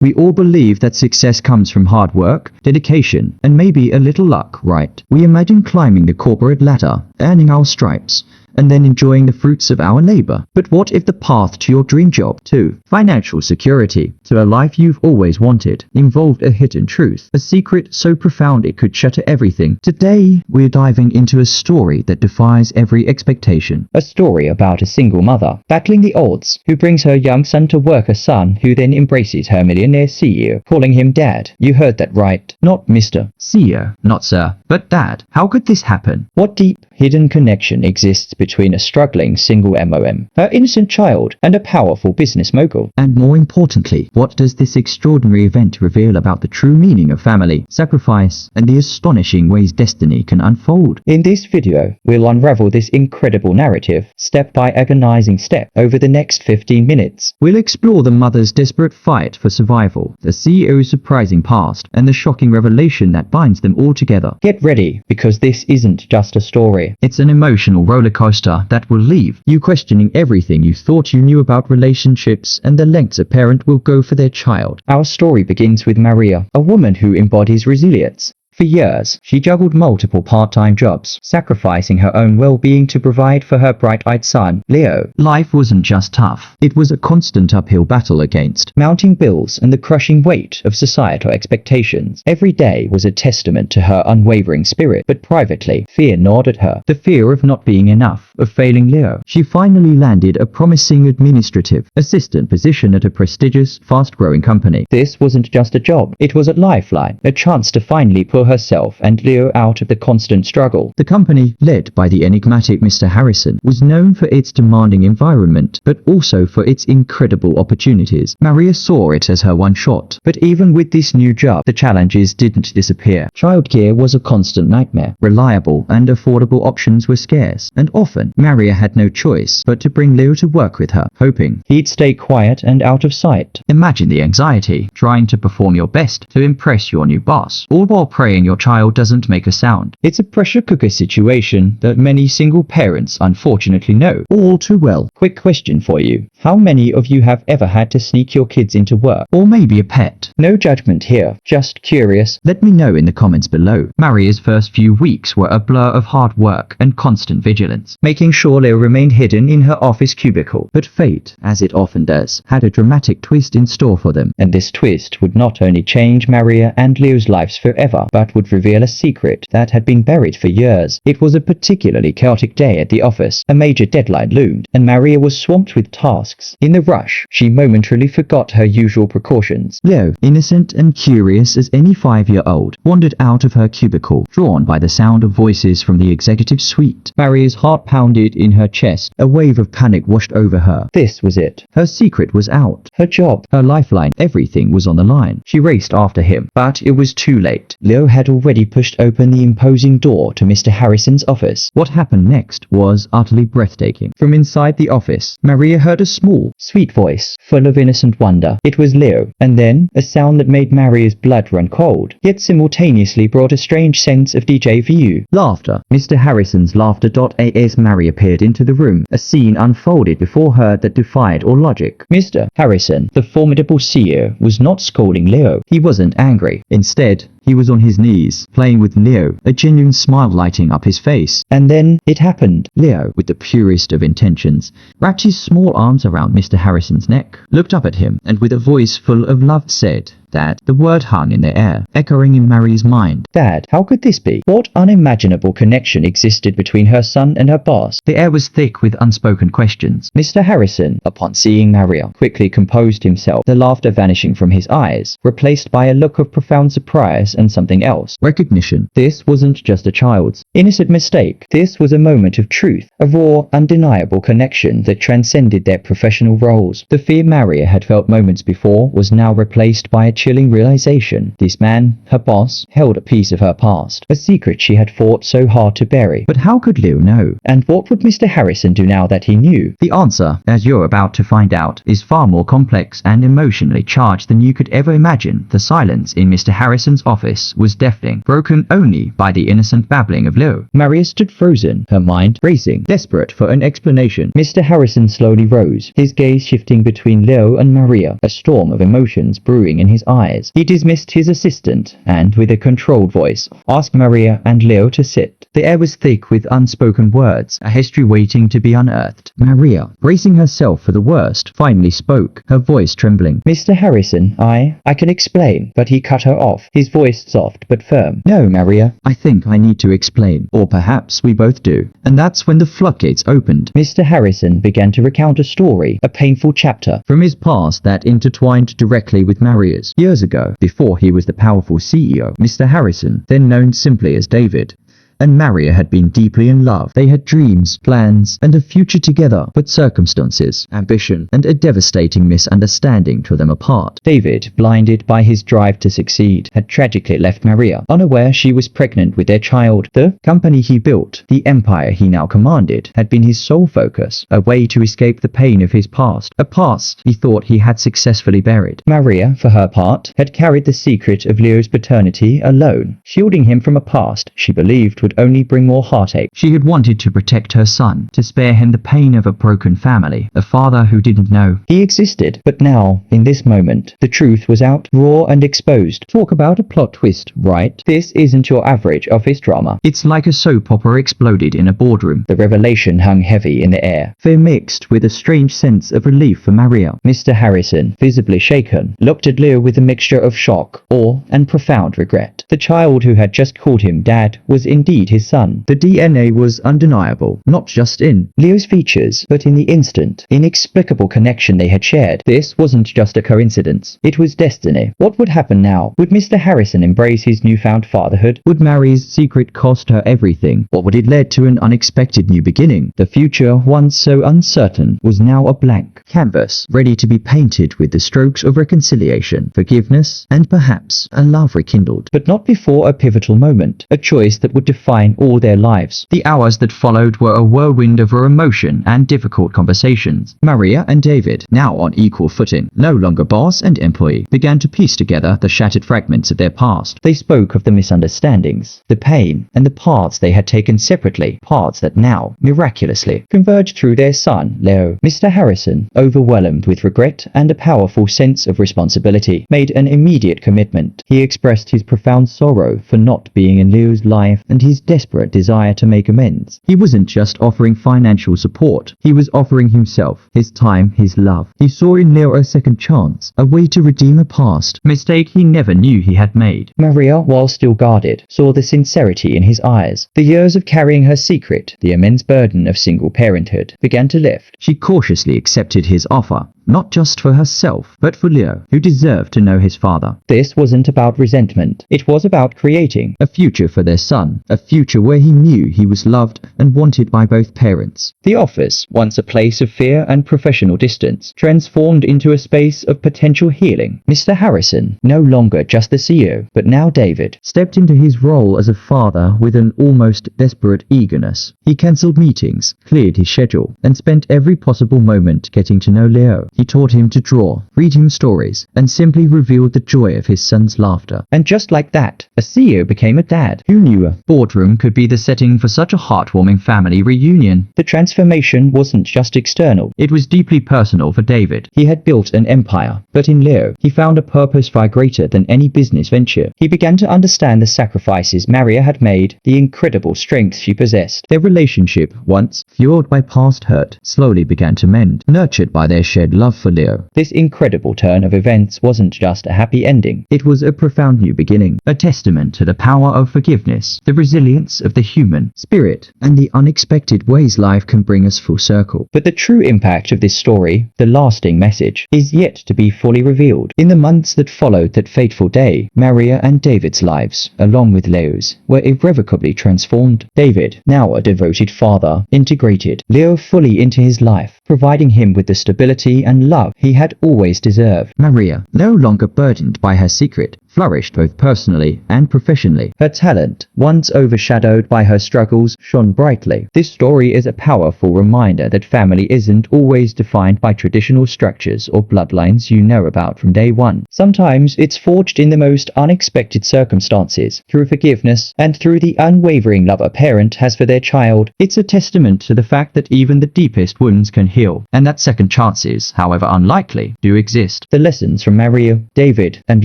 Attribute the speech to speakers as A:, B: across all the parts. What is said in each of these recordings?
A: We all believe that success comes from hard work, dedication, and maybe a little luck, right? We imagine climbing the corporate ladder, earning our stripes, and then enjoying the fruits of our labor. But what if the path to your dream job, to financial security, to a life you've always wanted, involved a hidden truth, a secret so profound it could shatter everything? Today, we're diving into a story that defies every expectation. A story about a single mother, battling the odds, who brings her young son to work, a son who then embraces her millionaire CEO, calling him Dad. You heard that right. Not Mr. CEO, not Sir, but Dad. How could this happen? What deep, hidden connection exists between a struggling single mom, her innocent child, and a powerful business mogul? And more importantly, what does this extraordinary event reveal about the true meaning of family, sacrifice, and the astonishing ways destiny can unfold? In this video, we'll unravel this incredible narrative, step by agonizing step, over the next 15 minutes. We'll explore the mother's desperate fight for survival, the CEO's surprising past, and the shocking revelation that binds them all together. Get ready, because this isn't just a story. It's an emotional rollercoaster that will leave you questioning everything you thought you knew about relationships and the lengths a parent will go for their child. Our story begins with Maria, a woman who embodies resilience. For years, she juggled multiple part-time jobs, sacrificing her own well-being to provide for her bright-eyed son, Leo. Life wasn't just tough. It was a constant uphill battle against mounting bills and the crushing weight of societal expectations. Every day was a testament to her unwavering spirit, but privately, fear gnawed at her. The fear of not being enough, of failing Leo. She finally landed a promising administrative assistant position at a prestigious, fast-growing company. This wasn't just a job. It was a lifeline, a chance to finally pull herself and Leo out of the constant struggle. The company, led by the enigmatic Mr. Harrison, was known for its demanding environment, but also for its incredible opportunities. Maria saw it as her one shot. But even with this new job, the challenges didn't disappear. Childcare was a constant nightmare. Reliable and affordable options were scarce, and often, Maria had no choice but to bring Leo to work with her, hoping he'd stay quiet and out of sight. Imagine the anxiety, trying to perform your best to impress your new boss, all while praying your child doesn't make a sound. It's a pressure cooker situation that many single parents unfortunately know all too well. Quick question for you. How many of you have ever had to sneak your kids into work? Or maybe a pet? No judgment here, just curious. Let me know in the comments below. Maria's first few weeks were a blur of hard work and constant vigilance, making sure Leo remained hidden in her office cubicle. But fate, as it often does, had a dramatic twist in store for them. And this twist would not only change Maria and Leo's lives forever, but would reveal a secret that had been buried for years. It was a particularly chaotic day at the office. A major deadline loomed, and Maria was swamped with tasks. In the rush, she momentarily forgot her usual precautions. Leo, innocent and curious as any 5-year-old, wandered out of her cubicle, drawn by the sound of voices from the executive suite. Maria's heart pounded in her chest. A wave of panic washed over her. This was it. Her secret was out. Her job, her lifeline, everything was on the line. She raced after him, but it was too late. Leo had already pushed open the imposing door to Mr. Harrison's office. What happened next was utterly breathtaking. From inside the office, Maria heard a small, sweet voice, full of innocent wonder. It was Leo. And then, a sound that made Maria's blood run cold, yet simultaneously brought a strange sense of déjà vu. Laughter. Mr. Harrison's laughter. As Maria peered into the room, a scene unfolded before her that defied all logic. Mr. Harrison, the formidable CEO, was not scolding Leo. He wasn't angry. Instead, he was on his knees, playing with Leo, a genuine smile lighting up his face. And then, it happened. Leo, with the purest of intentions, wrapped his small arms around Mr. Harrison's neck, looked up at him, and with a voice full of love said, "Dad." The word hung in the air, echoing in Maria's mind. Dad, how could this be? What unimaginable connection existed between her son and her boss? The air was thick with unspoken questions. Mr. Harrison, upon seeing Maria, quickly composed himself, the laughter vanishing from his eyes, replaced by a look of profound surprise and something else. Recognition. This wasn't just a child's innocent mistake. This was a moment of truth, a raw, undeniable connection that transcended their professional roles. The fear Maria had felt moments before was now replaced by a chilling realization. This man, her boss, held a piece of her past, a secret she had fought so hard to bury. But how could Leo know? And what would Mr. Harrison do now that he knew? The answer, as you're about to find out, is far more complex and emotionally charged than you could ever imagine. The silence in Mr. Harrison's office was deafening, broken only by the innocent babbling of Leo. Maria stood frozen, her mind racing, desperate for an explanation. Mr. Harrison slowly rose, his gaze shifting between Leo and Maria, a storm of emotions brewing in his eyes. He dismissed his assistant and, with a controlled voice, asked Maria and Leo to sit. The air was thick with unspoken words, a history waiting to be unearthed. Maria, bracing herself for the worst, finally spoke, her voice trembling. Mr. Harrison, I can explain. But he cut her off, his voice soft but firm. No, Maria, I think I need to explain. Or perhaps we both do. And that's when the floodgates opened. Mr. Harrison began to recount a story, a painful chapter from his past that intertwined directly with Maria's. Years ago, before he was the powerful CEO, Mr. Harrison, then known simply as David, and Maria had been deeply in love. They had dreams, plans, and a future together, but circumstances, ambition, and a devastating misunderstanding tore them apart. David, blinded by his drive to succeed, had tragically left Maria, unaware she was pregnant with their child. The company he built, the empire he now commanded, had been his sole focus, a way to escape the pain of his past, a past he thought he had successfully buried. Maria, for her part, had carried the secret of Leo's paternity alone, shielding him from a past she believed would only bring more heartache. She had wanted to protect her son, to spare him the pain of a broken family, a father who didn't know he existed. But now, in this moment, the truth was out, raw and exposed. Talk about a plot twist, right? This isn't your average office drama. It's like a soap opera exploded in a boardroom. The revelation hung heavy in the air, fear mixed with a strange sense of relief for Maria. Mr. Harrison, visibly shaken, looked at Leo with a mixture of shock, awe, and profound regret. The child who had just called him dad was indeed his son. The DNA was undeniable, not just in Leo's features, but in the instant, inexplicable connection they had shared. This wasn't just a coincidence. It was destiny. What would happen now? Would Mr. Harrison embrace his newfound fatherhood? Would Mary's secret cost her everything? Or would it lead to an unexpected new beginning? The future, once so uncertain, was now a blank canvas, ready to be painted with the strokes of reconciliation, forgiveness, and perhaps a love rekindled. But not before a pivotal moment, a choice that would define all their lives. The hours that followed were a whirlwind of raw emotion and difficult conversations. Maria and David, now on equal footing, no longer boss and employee, began to piece together the shattered fragments of their past. They spoke of the misunderstandings, the pain, and the paths they had taken separately, paths that now, miraculously, converged through their son, Leo. Mr. Harrison, overwhelmed with regret and a powerful sense of responsibility, made an immediate commitment. He expressed his profound sorrow for not being in Leo's life and his desperate desire to make amends. He wasn't just offering financial support, he was offering himself, his time, his love. He saw in Leo a second chance, a way to redeem a past mistake he never knew he had made. Maria, while still guarded, saw the sincerity in his eyes. The years of carrying her secret, the immense burden of single parenthood, began to lift. She cautiously accepted his offer, not just for herself, but for Leo, who deserved to know his father. This wasn't about resentment. It was about creating a future for their son, a future where he knew he was loved and wanted by both parents. The office, once a place of fear and professional distance, transformed into a space of potential healing. Mr. Harrison, no longer just the CEO, but now David, stepped into his role as a father with an almost desperate eagerness. He cancelled meetings, cleared his schedule, and spent every possible moment getting to know Leo. He taught him to draw, read him stories, and simply revealed the joy of his son's laughter. And just like that, a CEO became a dad. Who knew a boardroom could be the setting for such a heartwarming family reunion? The transformation wasn't just external, it was deeply personal for David. He had built an empire, but in Leo, he found a purpose far greater than any business venture. He began to understand the sacrifices Maria had made, the incredible strength she possessed. Their relationship, once fueled by past hurt, slowly began to mend, nurtured by their shared love for Leo. This incredible turn of events wasn't just a happy ending. It was a profound new beginning, a testament to the power of forgiveness, the resilience of the human spirit, and the unexpected ways life can bring us full circle. But the true impact of this story, the lasting message, is yet to be fully revealed. In the months that followed that fateful day, Maria and David's lives, along with Leo's, were irrevocably transformed. David, now a devoted father, integrated Leo fully into his life, providing him with the stability and love he had always deserved. Maria, no longer burdened by her secret, flourished both personally and professionally. Her talent, once overshadowed by her struggles, shone brightly. This story is a powerful reminder that family isn't always defined by traditional structures or bloodlines you know about from day one. Sometimes it's forged in the most unexpected circumstances, through forgiveness and through the unwavering love a parent has for their child. It's a testament to the fact that even the deepest wounds can heal, and that second chances, however unlikely, do exist. The lessons from Maria, David, and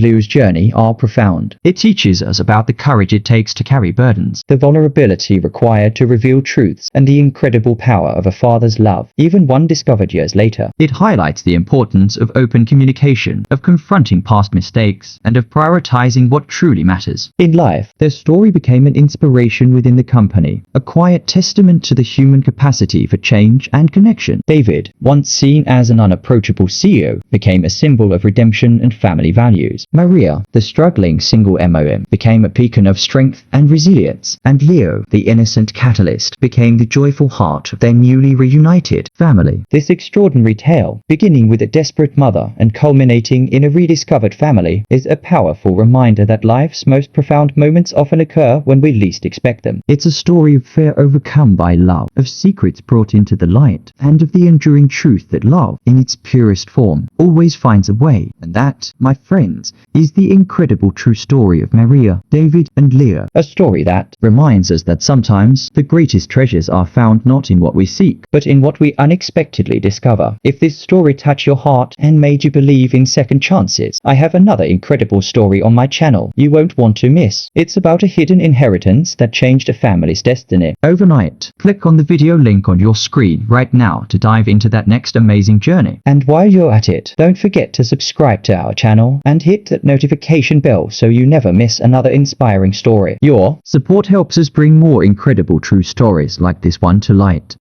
A: Lou's journey are profound. It teaches us about the courage it takes to carry burdens, the vulnerability required to reveal truths, and the incredible power of a father's love, even one discovered years later. It highlights the importance of open communication, of confronting past mistakes, and of prioritizing what truly matters. In life, their story became an inspiration within the company, a quiet testament to the human capacity for change and connection. David, once seen as an unapproachable CEO, became a symbol of redemption and family values. Maria, the struggling single mom, became a beacon of strength and resilience, and Leo, the innocent catalyst, became the joyful heart of their newly reunited family. This extraordinary tale, beginning with a desperate mother and culminating in a rediscovered family, is a powerful reminder that life's most profound moments often occur when we least expect them. It's a story of fear overcome by love, of secrets brought into the light, and of the enduring truth that love, in its purest form, always finds a way. And that, my friends, is the incredible true story of Maria, David, and Leah. A story that reminds us that sometimes the greatest treasures are found not in what we seek, but in what we unexpectedly discover. If this story touched your heart and made you believe in second chances, I have another incredible story on my channel you won't want to miss. It's about a hidden inheritance that changed a family's destiny overnight. Click on the video link on your screen right now to dive into that next amazing journey. And while you're at it, don't forget to subscribe to our channel and hit that notification bell so you never miss another inspiring story. Your support helps us bring more incredible true stories like this one to light.